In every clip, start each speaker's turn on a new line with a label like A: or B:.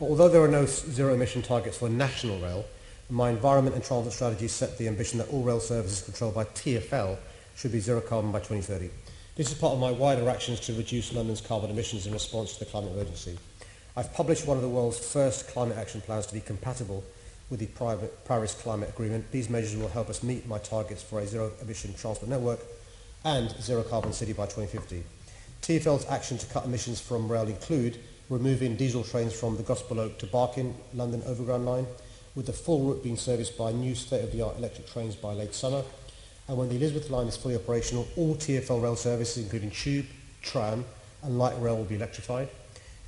A: Although there are no zero-emission targets for national rail, my environment and transport strategy set the ambition that all rail services controlled by TfL should be zero carbon by 2030. This is part of my wider actions to reduce London's carbon emissions in response to the climate emergency. I've published one of the world's first climate action plans to be compatible with the Paris Climate Agreement. These measures will help us meet my targets for a zero-emission transport network and zero-carbon city by 2050. TfL's action to cut emissions from rail include removing diesel trains from the Gospel Oak to Barking London Overground line, with the full route being serviced by new state-of-the-art electric trains by late summer. And when the Elizabeth line is fully operational, all TfL rail services, including tube, tram and light rail, will be electrified.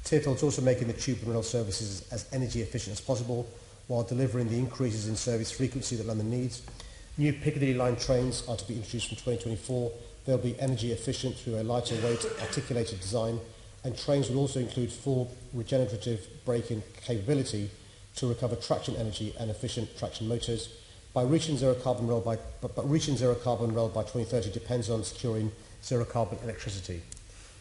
A: TfL is also making the tube and rail services as energy efficient as possible while delivering the increases in service frequency that London needs. New Piccadilly line trains are to be introduced from 2024. They'll be energy efficient through a lighter weight, articulated design, and trains will also include full regenerative braking capability to recover traction energy and efficient traction motors. Reaching zero carbon rail by 2030 depends on securing zero carbon electricity.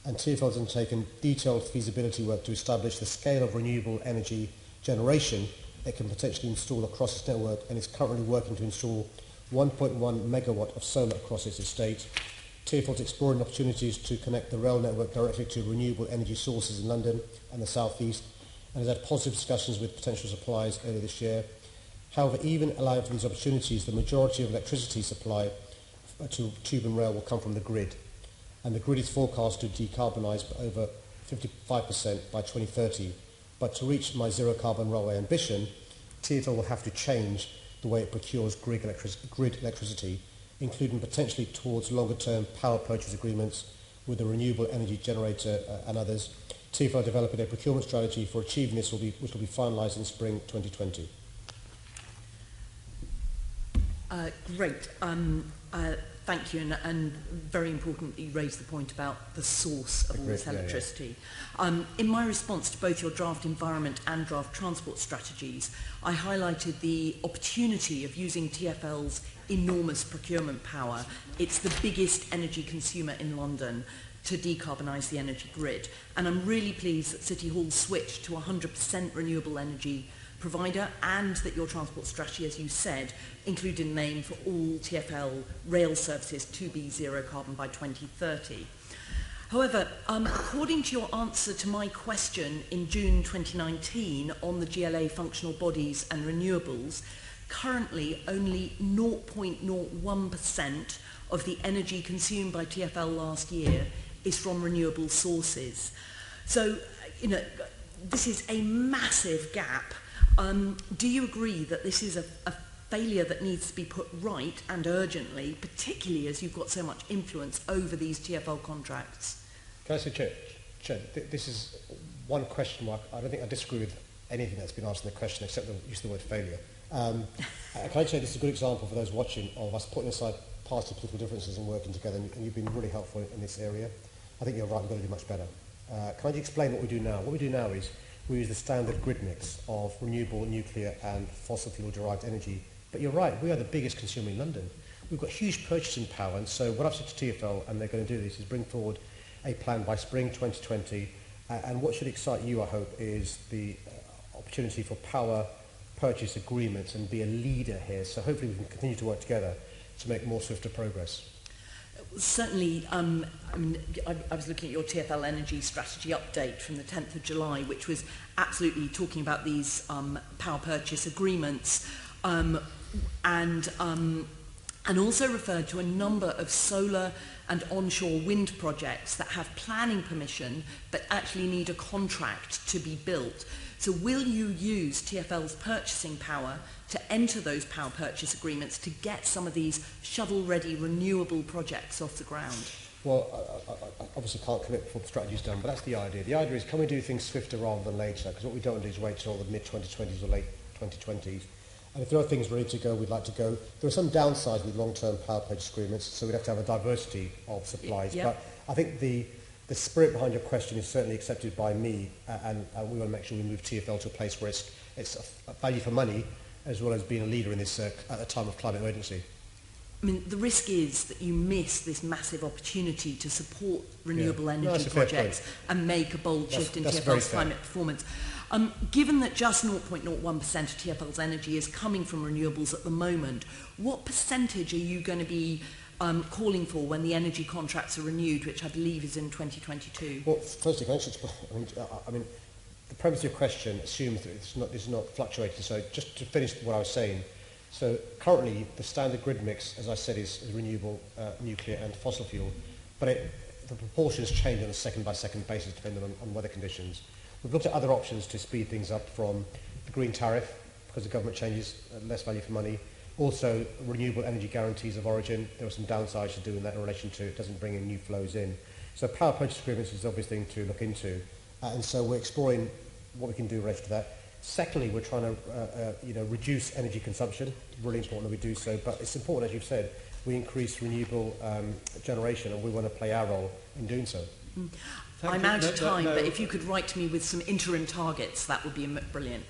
A: And TfL has undertaken detailed feasibility work to establish the scale of renewable energy generation it can potentially install across its network, and is currently working to install 1.1 megawatt of solar across its estate. TfL is exploring opportunities to connect the rail network directly to renewable energy sources in London and the South East, and has had positive discussions with potential suppliers earlier this year. However, even allowing for these opportunities, the majority of electricity supply to tube and rail will come from the grid, and the grid is forecast to decarbonize by over 55% by 2030. But to reach my zero carbon railway ambition, TfL will have to change the way it procures grid electricity, including potentially towards longer-term power purchase agreements with a renewable energy generator and others. TfL developing a procurement strategy for achieving this, which will be finalised in spring 2020.
B: Great. Thank you, and very importantly, you raised the point about the source of all this electricity. In my response to both your draft environment and draft transport strategies, I highlighted the opportunity of using TfL's enormous procurement power. It's the biggest energy consumer in London to decarbonise the energy grid. And I'm really pleased that City Hall switched to 100% renewable energy provider, and that your transport strategy, as you said, included an aim for all TfL rail services to be zero carbon by 2030. However, according to your answer to my question in June 2019 on the GLA functional bodies and renewables, currently only 0.01% of the energy consumed by TfL last year is from renewable sources. So, this is a massive gap. Do you agree that this is a failure that needs to be put right, and urgently, particularly as you've got so much influence over these TfL contracts?
A: Can I say, Chair, this is one question mark. I don't think I disagree with anything that's been asked in the question except the use of the word failure. Can I say this is a good example for those watching of us putting aside party political differences and working together, and you've been really helpful in this area. I think you're right, we've got to do much better. Can I just explain what we do now? What we do now is we use the standard grid mix of renewable, nuclear and fossil fuel derived energy. But you're right, we are the biggest consumer in London. We've got huge purchasing power, and so what I've said to TfL, and they're going to do this, is bring forward a plan by spring 2020, and what should excite you, I hope, is the opportunity for power purchase agreements and be a leader here. So hopefully we can continue to work together to make more swifter progress.
B: Certainly, I was looking at your TfL energy strategy update from the 10th of July, which was absolutely talking about these power purchase agreements, and also referred to a number of solar and onshore wind projects that have planning permission but actually need a contract to be built. So will you use TfL's purchasing power to enter those power purchase agreements to get some of these shovel-ready renewable projects off the ground?
A: Well, I obviously can't commit before the strategy's done, but that's the idea. The idea is, can we do things swifter rather than later? Because what we don't want to do is wait till the mid-2020s or late 2020s. And if there are things ready to go, we'd like to go. There are some downsides with long-term power purchase agreements, so we'd have to have a diversity of supplies.
B: Yep.
A: But I think the spirit behind your question is certainly accepted by me, and we want to make sure we move TfL to a place where it's a value for money, as well as being a leader in this at a time of climate emergency.
B: I mean, the risk is that you miss this massive opportunity to support renewable energy projects and make a bold shift in TfL's climate performance. Given that just 0.01% of TfL's energy is coming from renewables at the moment, what percentage are you going to be calling for when the energy contracts are renewed, which I believe is in 2022?
A: Well, firstly, I mean, the premise of your question assumes that it's not fluctuating. So just to finish what I was saying, so currently the standard grid mix, as I said, is renewable, nuclear and fossil fuel, but the proportions change on a second-by-second basis depending on weather conditions. We've looked at other options to speed things up, from the green tariff, because the government changes, less value for money. Also, renewable energy guarantees of origin. There are some downsides to doing that in relation to it doesn't bring in new flows in. So power purchase agreements is the obvious thing to look into. And so we're exploring what we can do in relation to that. Secondly, we're trying to reduce energy consumption. Really important that we do so. But it's important, as you've said, we increase renewable generation, and we want to play our role in doing so.
B: I'm out of time, but if you could write to me with some interim targets, that would be brilliant.